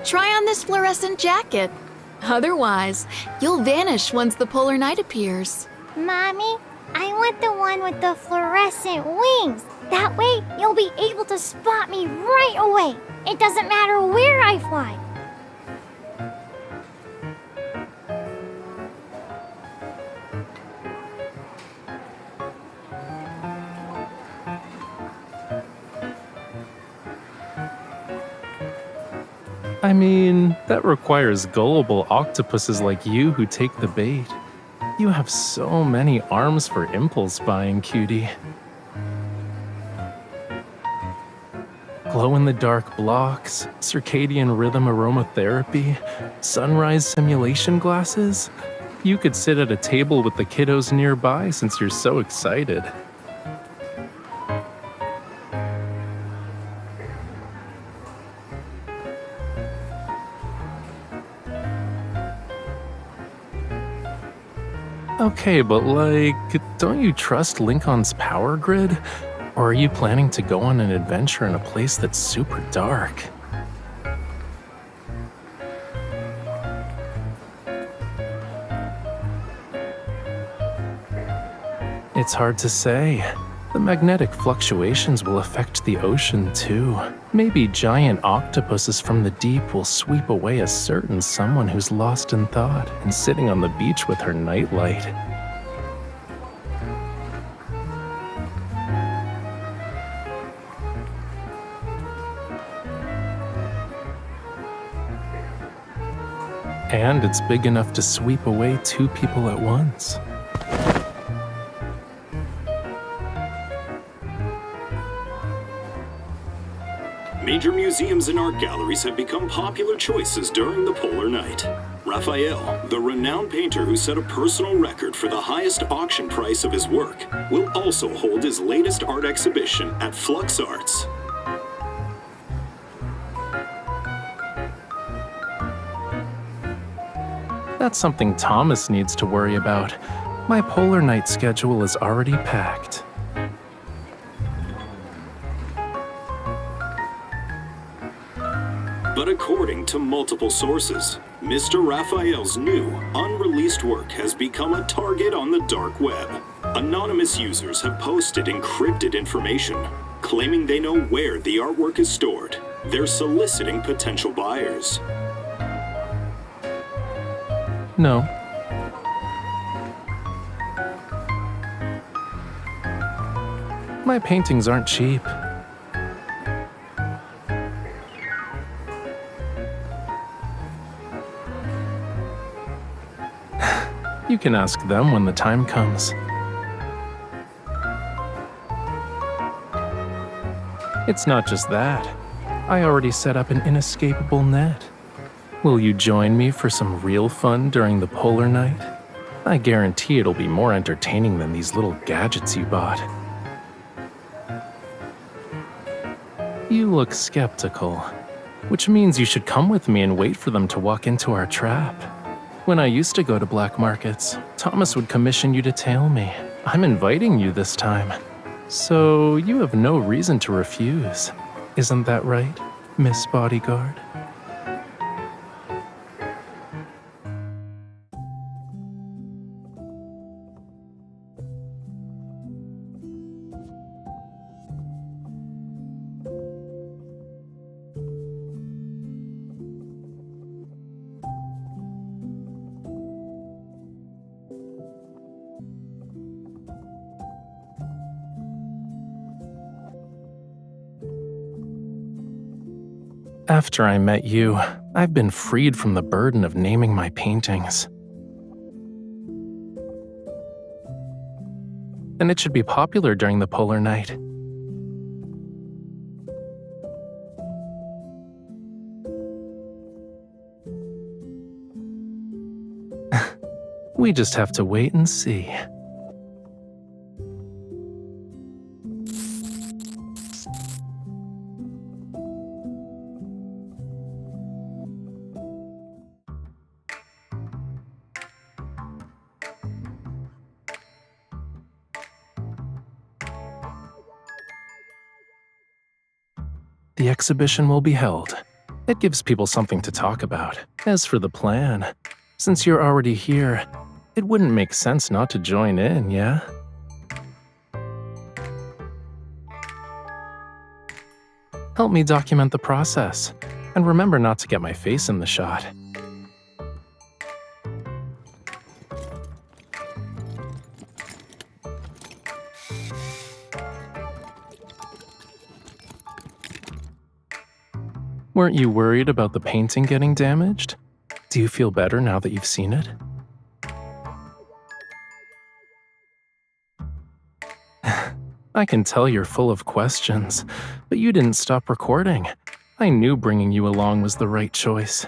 Try on this fluorescent jacket. Otherwise, you'll vanish once the polar night appears. Mommy, I want the one with the fluorescent wings. That way, you'll be able to spot me right away. It doesn't matter where I fly. I mean, that requires gullible octopuses like you who take the bait. You have so many arms for impulse buying, cutie. Glow-in-the-dark blocks, circadian rhythm aromatherapy, sunrise simulation glasses. You could sit at a table with the kiddos nearby since you're so excited. Okay, but don't you trust Lincoln's power grid? Or are you planning to go on an adventure in a place that's super dark? It's hard to say. The magnetic fluctuations will affect the ocean too. Maybe giant octopuses from the deep will sweep away a certain someone who's lost in thought and sitting on the beach with her nightlight. And it's big enough to sweep away two people at once. Major museums and art galleries have become popular choices during the polar night. Rafayel, the renowned painter who set a personal record for the highest auction price of his work, will also hold his latest art exhibition at Flux Arts. That's something Thomas needs to worry about. My polar night schedule is already packed. But according to multiple sources, Mr. Rafayel's new, unreleased work has become a target on the dark web. Anonymous users have posted encrypted information, claiming they know where the artwork is stored. They're soliciting potential buyers. No. My paintings aren't cheap. You can ask them when the time comes. It's not just that. I already set up an inescapable net. Will you join me for some real fun during the polar night? I guarantee it'll be more entertaining than these little gadgets you bought. You look skeptical, which means you should come with me and wait for them to walk into our trap. When I used to go to black markets, Thomas would commission you to tail me. I'm inviting you this time. So you have no reason to refuse. Isn't that right, Miss Bodyguard? After I met you, I've been freed from the burden of naming my paintings. And it should be popular during the polar night. We just have to wait and see. The exhibition will be held It gives people something to talk about. As for the plan, since you're already here, it wouldn't make sense not to join in, yeah? Help me document the process, and remember not to get my face in the shot. Weren't you worried about the painting getting damaged? Do you feel better now that you've seen it? I can tell you're full of questions, but you didn't stop recording. I knew bringing you along was the right choice.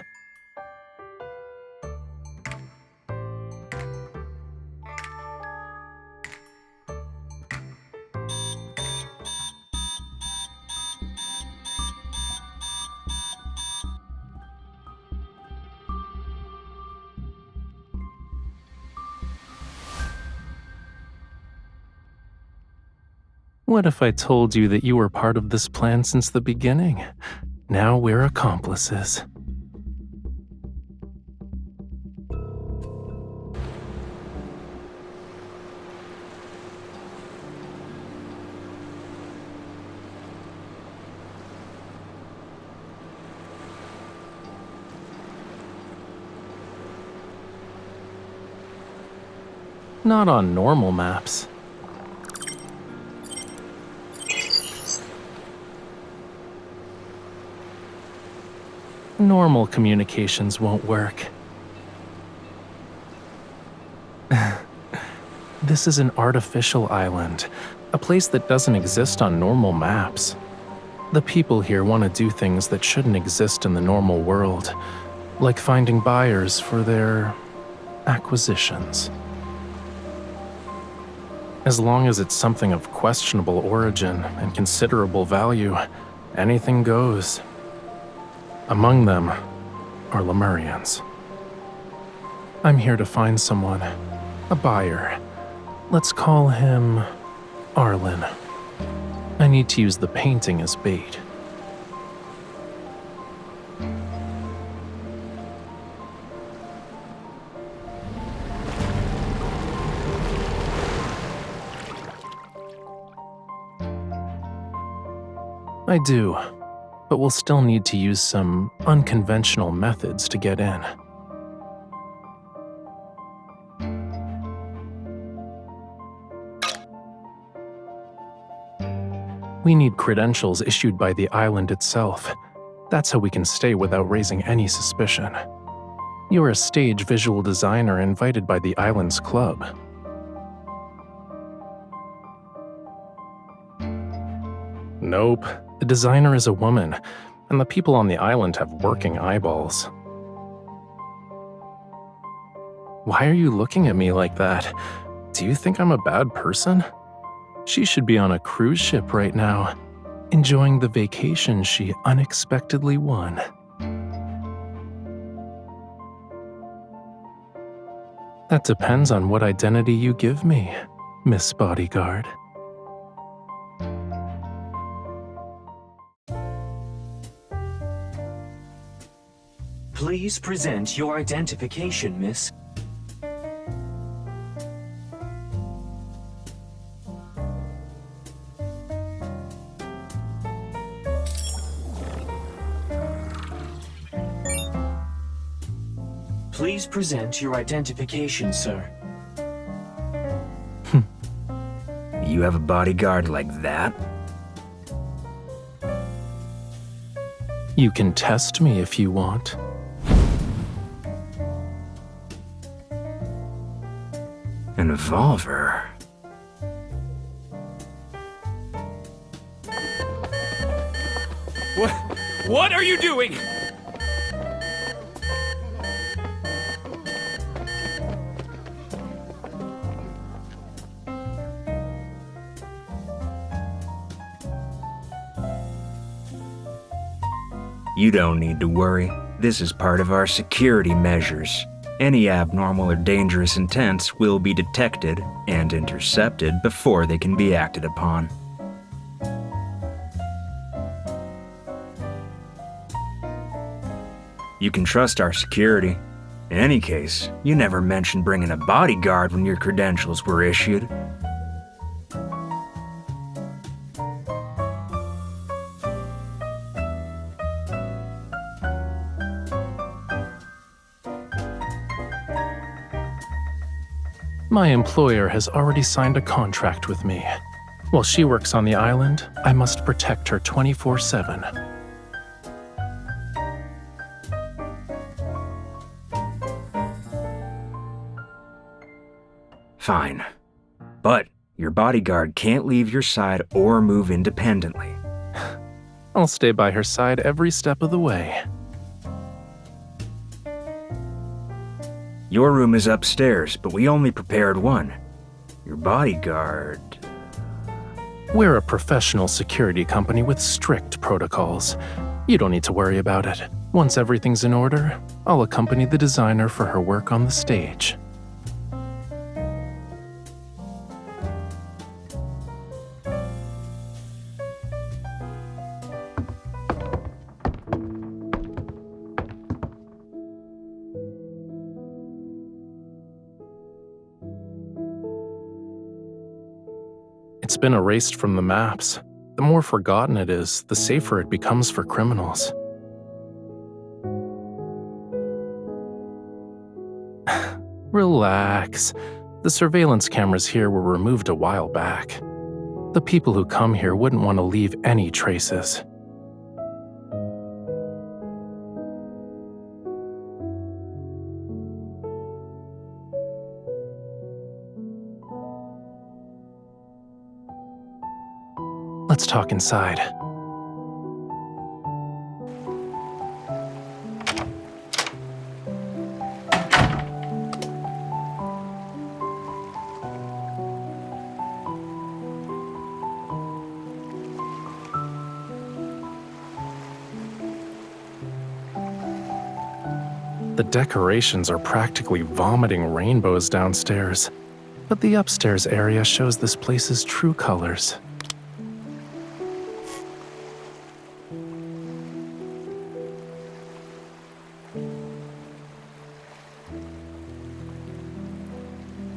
What if I told you that you were part of this plan since the beginning? Now we're accomplices. Not on normal maps. Normal communications won't work. This is an artificial island, a place that doesn't exist on normal maps. The people here want to do things that shouldn't exist in the normal world, like finding buyers for their acquisitions. As long as it's something of questionable origin and considerable value, anything goes. Among them are Lemurians. I'm here to find someone, a buyer. Let's call him Arlen. I need to use the painting as bait. I do, but we'll still need to use some unconventional methods to get in. We need credentials issued by the island itself. That's how we can stay without raising any suspicion. You're a stage visual designer invited by the island's club. Nope. The designer is a woman, and the people on the island have working eyeballs. Why are you looking at me like that? Do you think I'm a bad person? She should be on a cruise ship right now, enjoying the vacation she unexpectedly won. That depends on what identity you give me, Miss Bodyguard. Please present your identification, miss. Please present your identification, sir. You have a bodyguard like that? You can test me if you want. An revolver? What are you doing? You don't need to worry. This is part of our security measures. Any abnormal or dangerous intents will be detected and intercepted before they can be acted upon. You can trust our security. In any case, you never mentioned bringing a bodyguard when your credentials were issued. My employer has already signed a contract with me. While she works on the island, I must protect her 24/7. Fine. But your bodyguard can't leave your side or move independently. I'll stay by her side every step of the way. Your room is upstairs, but we only prepared one. Your bodyguard... We're a professional security company with strict protocols. You don't need to worry about it. Once everything's in order, I'll accompany the designer for her work on the stage. It's been erased from the maps. The more forgotten it is, the safer it becomes for criminals. Relax. The surveillance cameras here were removed a while back. The people who come here wouldn't want to leave any traces. Let's talk inside. The decorations are practically vomiting rainbows downstairs, but the upstairs area shows this place's true colors.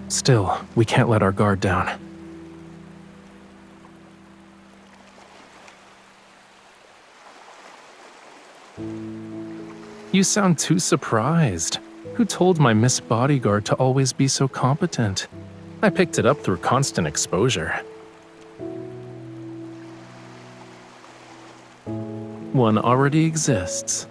Still, we can't let our guard down. You sound too surprised. Who told my Miss Bodyguard to always be so competent? I picked it up through constant exposure. One already exists.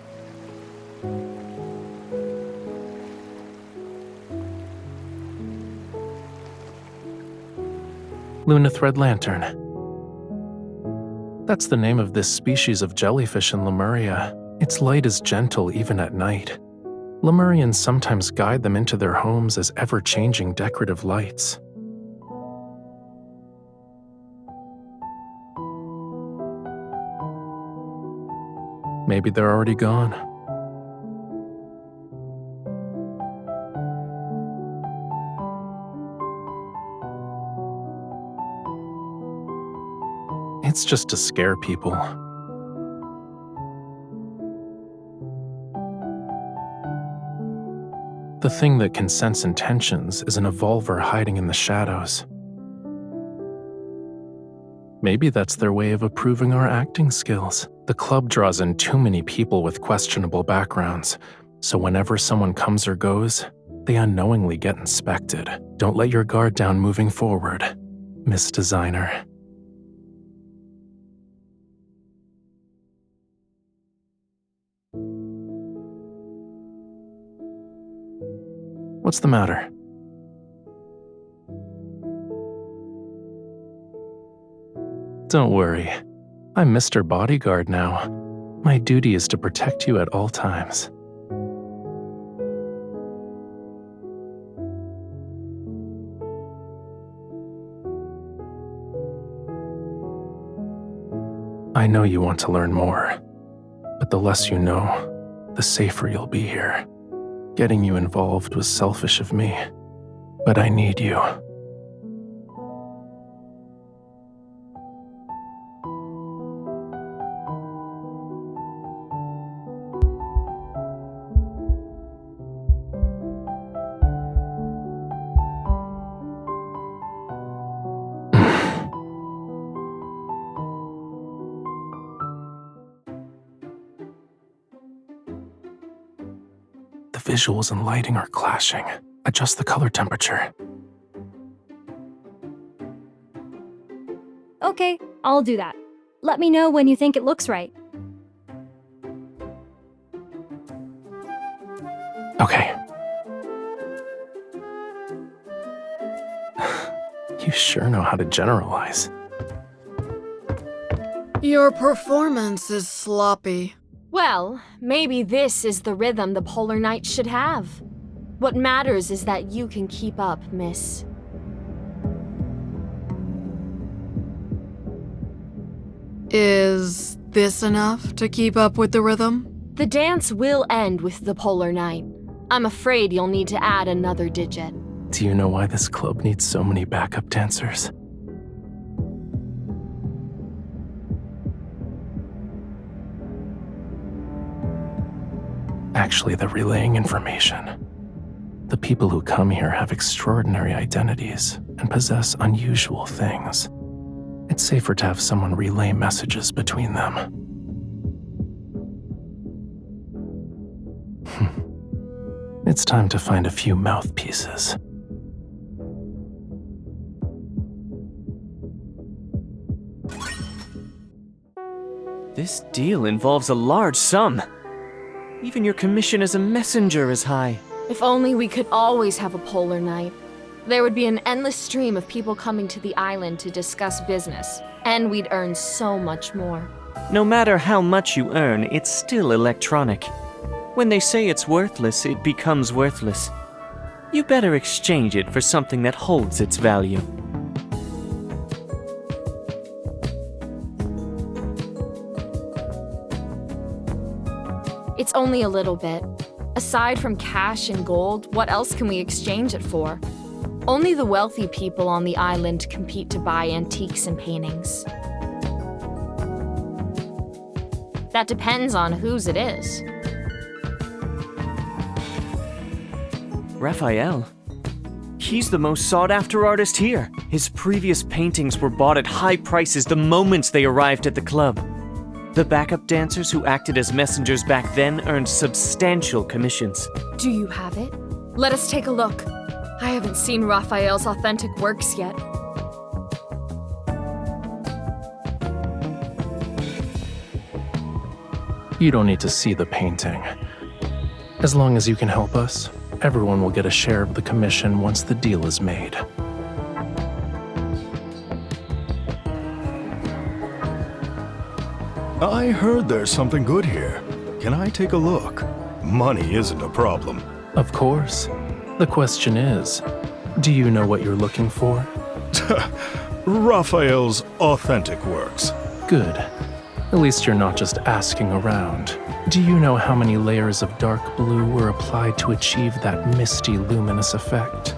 Luna Thread Lantern. That's the name of this species of jellyfish in Lemuria. Its light is gentle even at night. Lemurians sometimes guide them into their homes as ever-changing decorative lights. Maybe they're already gone. It's just to scare people. The thing that can sense intentions is an evolver hiding in the shadows. Maybe that's their way of approving our acting skills. The club draws in too many people with questionable backgrounds, so whenever someone comes or goes, they unknowingly get inspected. Don't let your guard down moving forward, Miss Designer. What's the matter? Don't worry. I'm Mr. Bodyguard now. My duty is to protect you at all times. I know you want to learn more, but the less you know, the safer you'll be here. Getting you involved was selfish of me, but I need you. The visuals and lighting are clashing. Adjust the color temperature. Okay, I'll do that. Let me know when you think it looks right. Okay. You sure know how to generalize. Your performance is sloppy. Well, maybe this is the rhythm the Polar Night should have. What matters is that you can keep up, miss. Is this enough to keep up with the rhythm? The dance will end with the Polar Night. I'm afraid you'll need to add another digit. Do you know why this club needs so many backup dancers? Actually, they're relaying information. The people who come here have extraordinary identities and possess unusual things. It's safer to have someone relay messages between them. It's time to find a few mouthpieces. This deal involves a large sum. Even your commission as a messenger is high. If only we could always have a Polar Night. There would be an endless stream of people coming to the island to discuss business, and we'd earn so much more. No matter how much you earn, it's still electronic. When they say it's worthless, it becomes worthless. You better exchange it for something that holds its value. It's only a little bit. Aside from cash and gold, what else can we exchange it for? Only the wealthy people on the island compete to buy antiques and paintings. That depends on whose it is. Rafayel. He's the most sought-after artist here. His previous paintings were bought at high prices the moment they arrived at the club. The backup dancers who acted as messengers back then earned substantial commissions. Do you have it? Let us take a look. I haven't seen Rafayel's authentic works yet. You don't need to see the painting. As long as you can help us, everyone will get a share of the commission once the deal is made. I heard there's something good here. Can I take a look? Money isn't a problem. Of course. The question is, do you know what you're looking for? Raphael's authentic works. Good. At least you're not just asking around. Do you know how many layers of dark blue were applied to achieve that misty, luminous effect?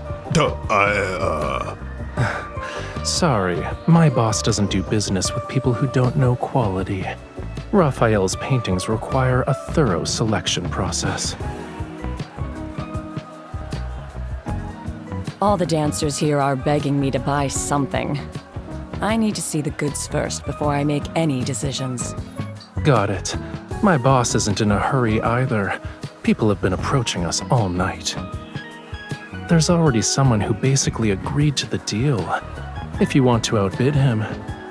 Sorry, my boss doesn't do business with people who don't know quality. Raphael's paintings require a thorough selection process. All the dancers here are begging me to buy something. I need to see the goods first before I make any decisions. Got it. My boss isn't in a hurry either. People have been approaching us all night. There's already someone who basically agreed to the deal. If you want to outbid him,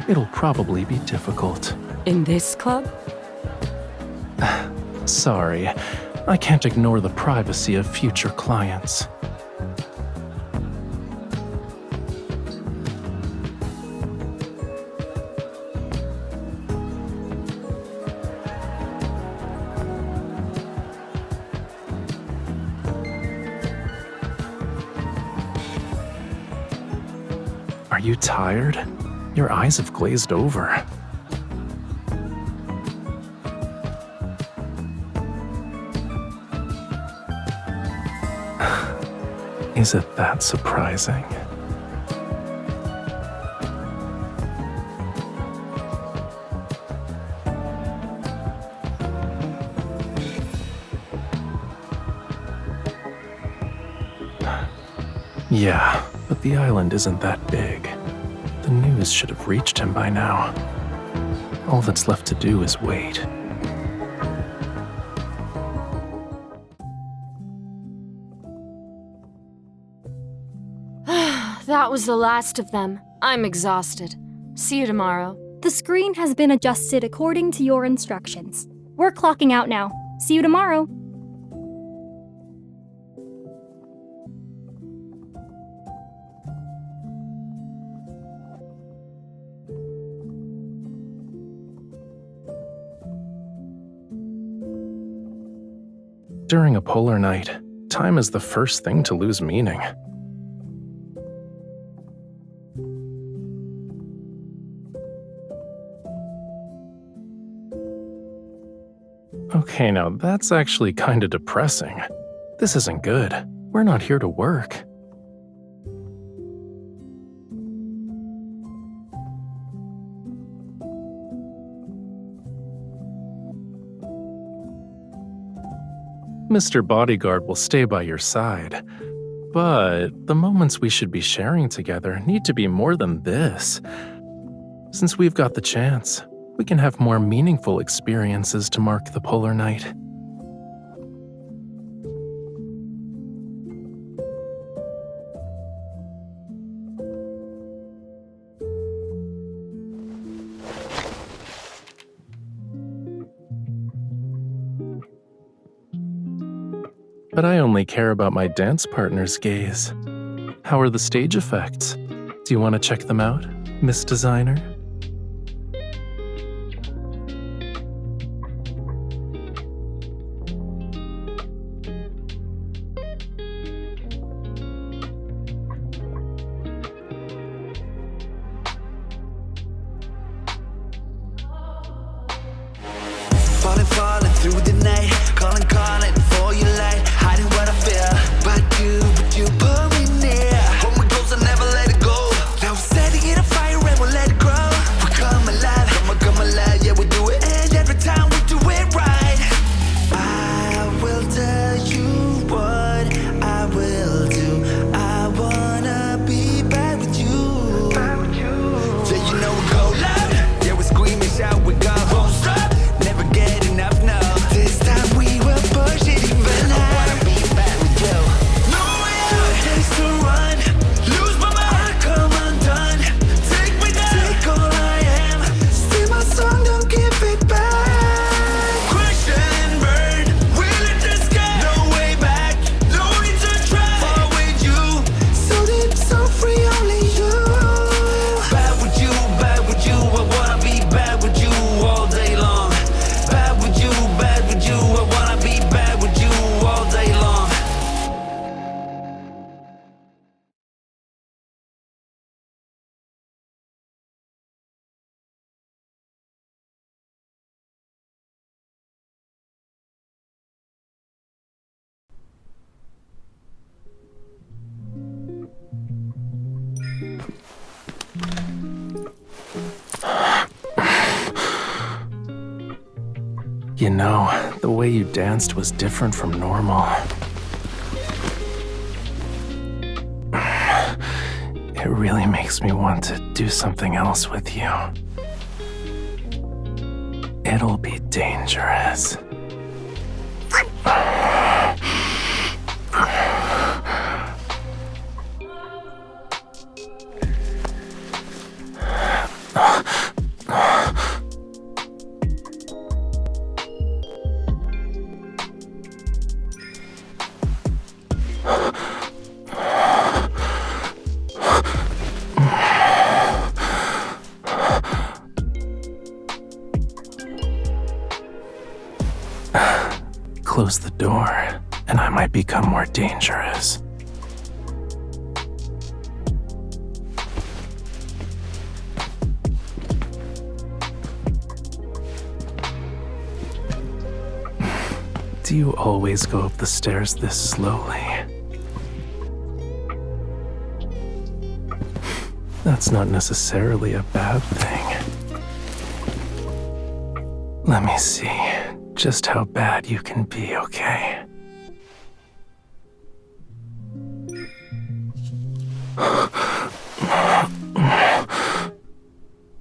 it'll probably be difficult. In this club? Sorry, I can't ignore the privacy of future clients. Are you tired? Your eyes have glazed over. Is it that surprising? Yeah, but the island isn't that big. The news should have reached him by now. All that's left to do is wait. That was the last of them. I'm exhausted. See you tomorrow. The screen has been adjusted according to your instructions. We're clocking out now. See you tomorrow. During a polar night, time is the first thing to lose meaning. Okay, now that's actually kinda depressing. This isn't good. We're not here to work. Mr. Bodyguard will stay by your side, but the moments we should be sharing together need to be more than this. Since we've got the chance, we can have more meaningful experiences to mark the polar night. But I only care about my dance partner's gaze. How are the stage effects? Do you want to check them out, Miss Designer? Falling through the night, calling for your light, hiding what I feel. But you pull me near. Hold me close and never let it go. Now we're setting it on fire and we'll let it grow. We come alive, come alive, yeah we do it. And every time we do it right, I will tell you what I will do. I wanna be back with you. Yeah, you know we go loud, yeah we scream and shout, we go. Won't stop, never get enough now. This time we will push it even higher. I wanna be back with you. No way out, taste to run. Lose my mind, come undone. Take me down, take all I am. Sing my song, don't give it back. Crash and burn, will it the sky? No way back, no need to try. Far with you, so deep, so free, only you. Back with you, I wanna be back with you all day long. Back with you, I wanna be back with you all day long. You know, the way you danced was different from normal. It really makes me want to do something else with you. It'll be dangerous. Close the door, and I might become more dangerous. Do you always go up the stairs this slowly? That's not necessarily a bad thing. Let me see just how bad you can be, okay?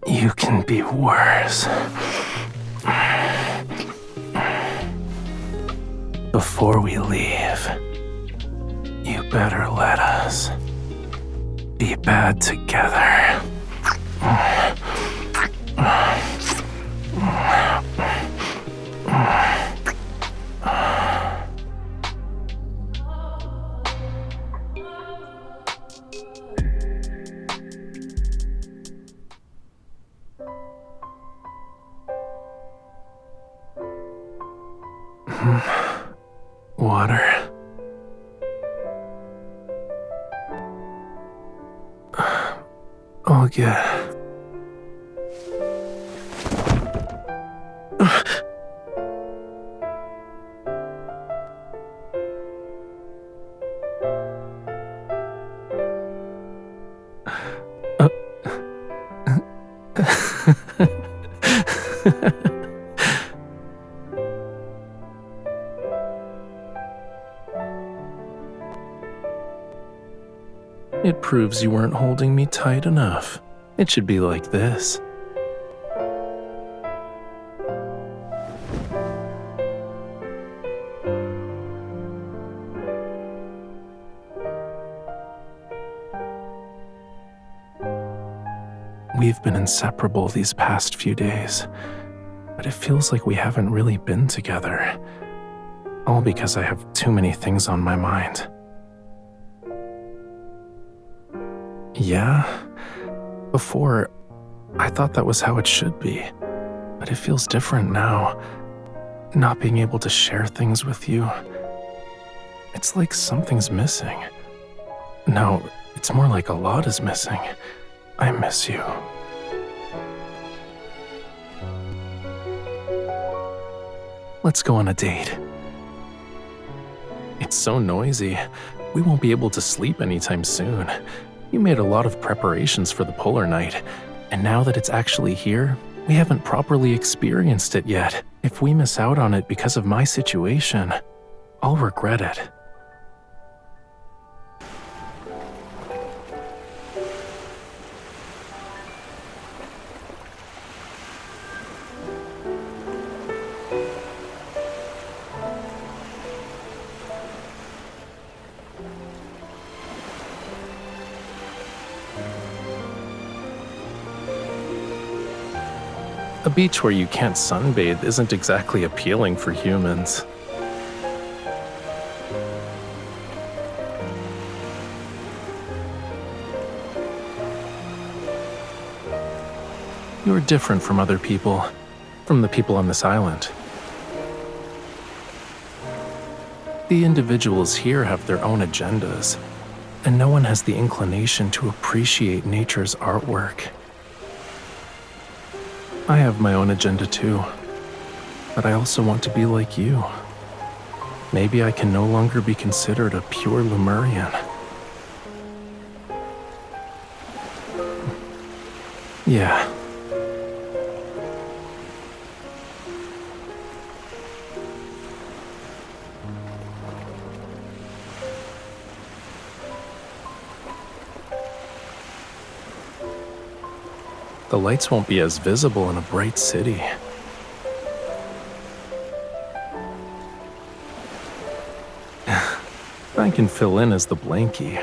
You can be worse. Before we leave, you better let us. be bad together. Water. I'll get. It proves you weren't holding me tight enough. It should be like this. We've been inseparable these past few days, but it feels like we haven't really been together. All because I have too many things on my mind. Yeah, before, I thought that was how it should be, but it feels different now. Not being able to share things with you. It's like something's missing. No, it's more like a lot is missing. I miss you. Let's go on a date. It's so noisy. We won't be able to sleep anytime soon. You made a lot of preparations for the polar night, and now that it's actually here, we haven't properly experienced it yet. If we miss out on it because of my situation, I'll regret it. A beach where you can't sunbathe isn't exactly appealing for humans. You're different from other people, from the people on this island. The individuals here have their own agendas, and no one has the inclination to appreciate nature's artwork. I have my own agenda too, but I also want to be like you. Maybe I can no longer be considered a pure Lemurian. Yeah. The lights won't be as visible in a bright city. I can fill in as the blankie.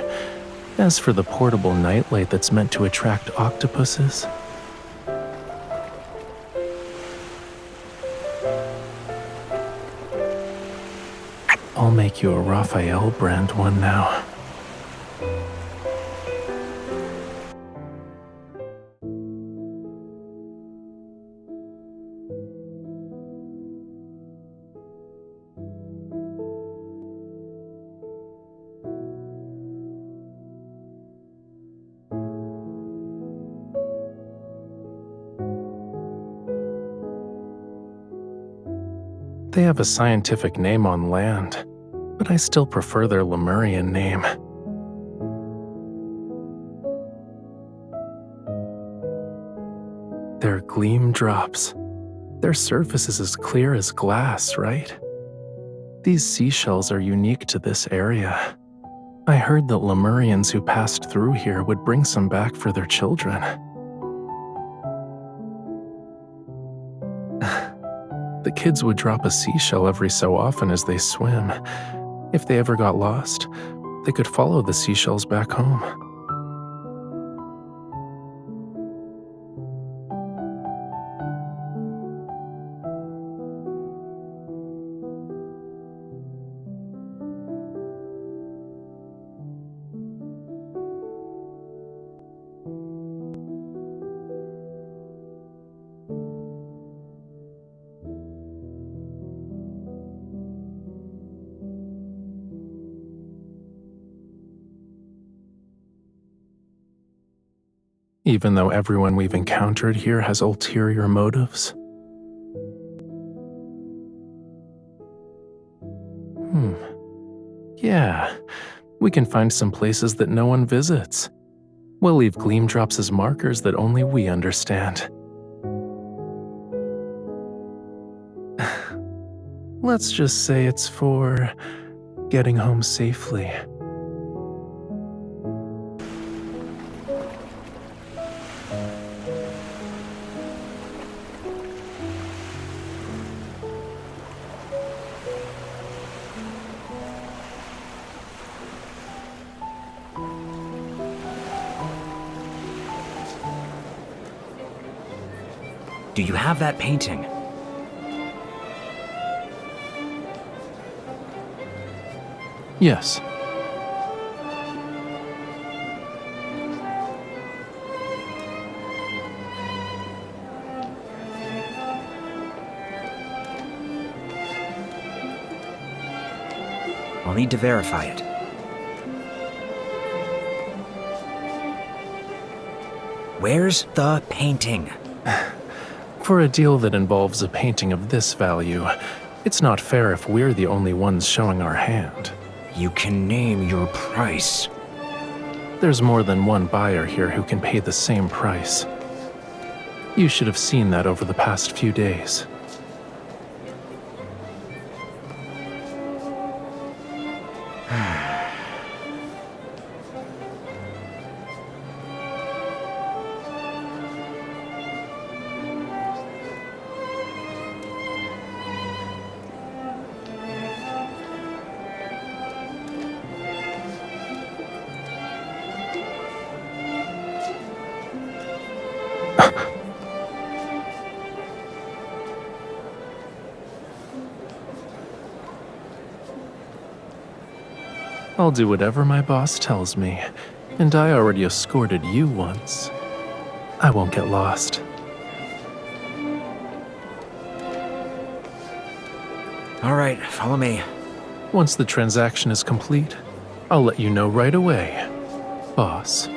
As for the portable nightlight that's meant to attract octopuses, I'll make you a Rafayel brand one now. They have a scientific name on land, but I still prefer their Lemurian name. They're gleam drops. Their surface is as clear as glass, right? These seashells are unique to this area. I heard that Lemurians who passed through here would bring some back for their children. The kids would drop a seashell every so often as they swim. If they ever got lost, they could follow the seashells back home. even though everyone we've encountered here has ulterior motives? Yeah, we can find some places that no one visits. We'll leave gleam drops as markers that only we understand. Let's just say it's for getting home safely. Do you have that painting? Yes. I'll need to verify it. Where's the painting? For a deal that involves a painting of this value, it's not fair if we're the only ones showing our hand. You can name your price. There's more than one buyer here who can pay the same price. You should have seen that over the past few days. I'll do whatever my boss tells me, and I already escorted you once. I won't get lost. All right, follow me. Once the transaction is complete, I'll let you know right away, boss.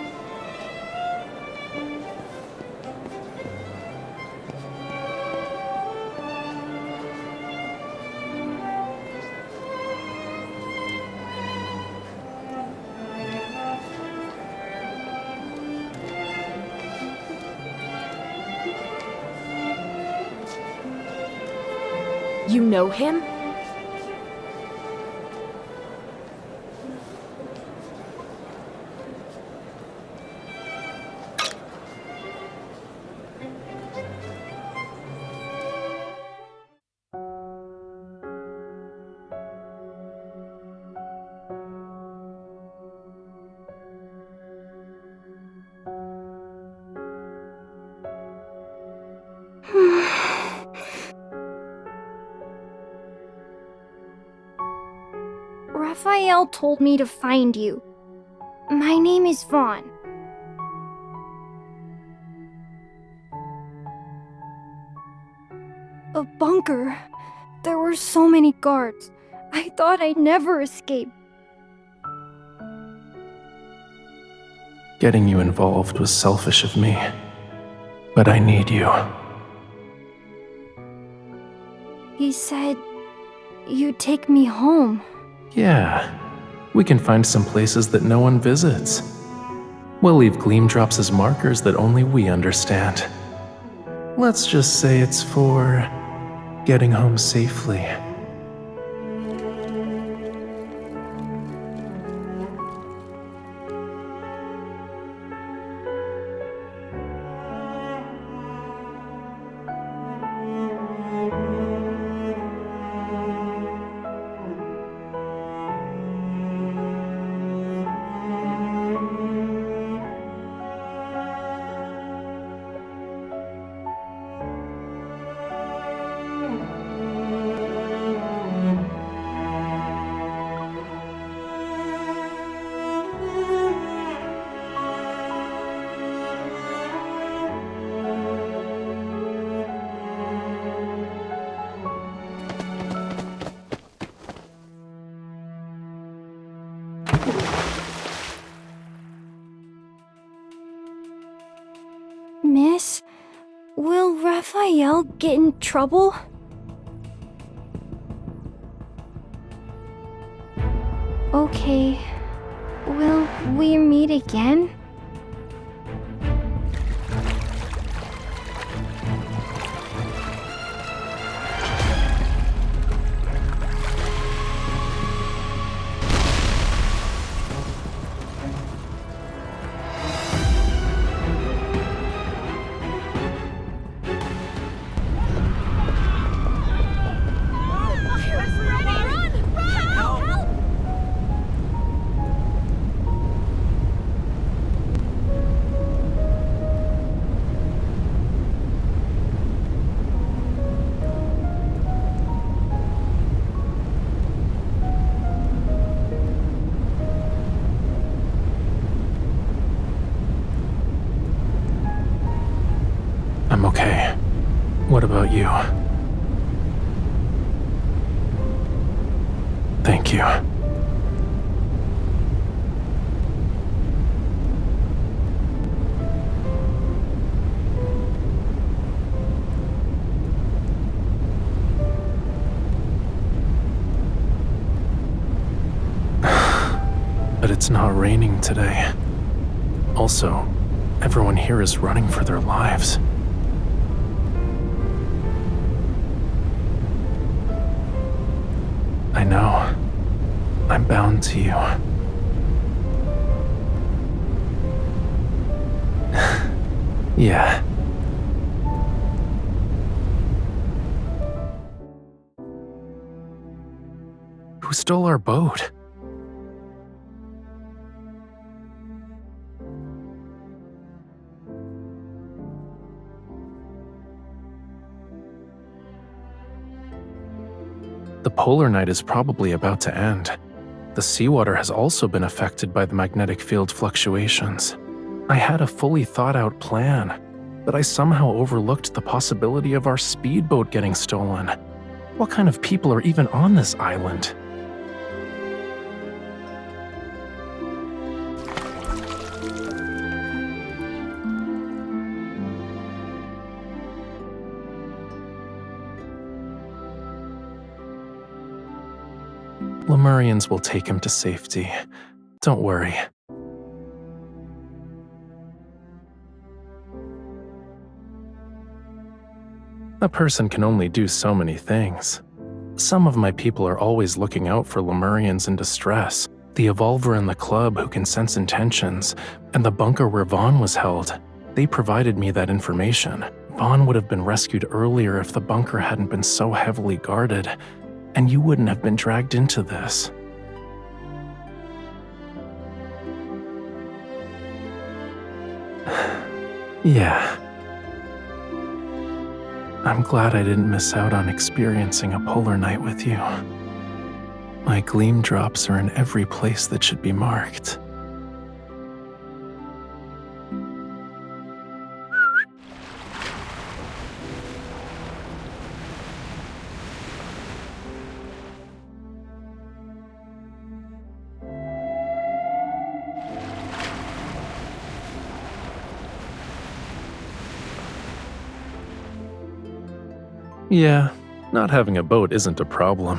You know him? Rafayel told me to find you. My name is Vaughn. A bunker. There were so many guards. I thought I'd never escape. Getting you involved was selfish of me, but I need you. He said you'd take me home. Yeah, we can find some places that no one visits. We'll leave gleam drops as markers that only we understand. Let's just say it's for getting home safely. Rafayel get in trouble? Okay. Will we meet again? I'm okay. What about you? Thank you. But it's not raining today. Also, everyone here is running for their lives. I know. I'm bound to you. Yeah. Who stole our boat? The polar night is probably about to end. The seawater has also been affected by the magnetic field fluctuations. I had a fully thought-out plan, but I somehow overlooked the possibility of our speedboat getting stolen. What kind of people are even on this island? Lemurians will take him to safety. Don't worry. A person can only do so many things. Some of my people are always looking out for Lemurians in distress. The Evolver in the club who can sense intentions, and the bunker where Vaughn was held. They provided me that information. Vaughn would have been rescued earlier if the bunker hadn't been so heavily guarded. And you wouldn't have been dragged into this. Yeah. I'm glad I didn't miss out on experiencing a polar night with you. My gleam drops are in every place that should be marked. Yeah, not having a boat isn't a problem.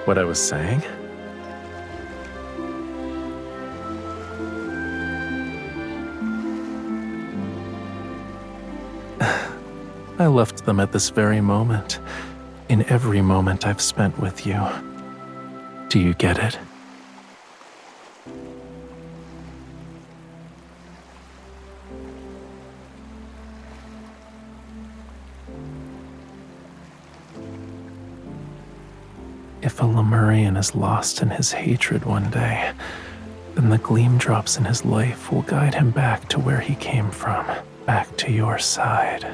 What I was saying? I left them at this very moment. In every moment I've spent with you. Do you get it? If a Lemurian is lost in his hatred one day, then the gleam drops in his life will guide him back to where he came from, back to your side.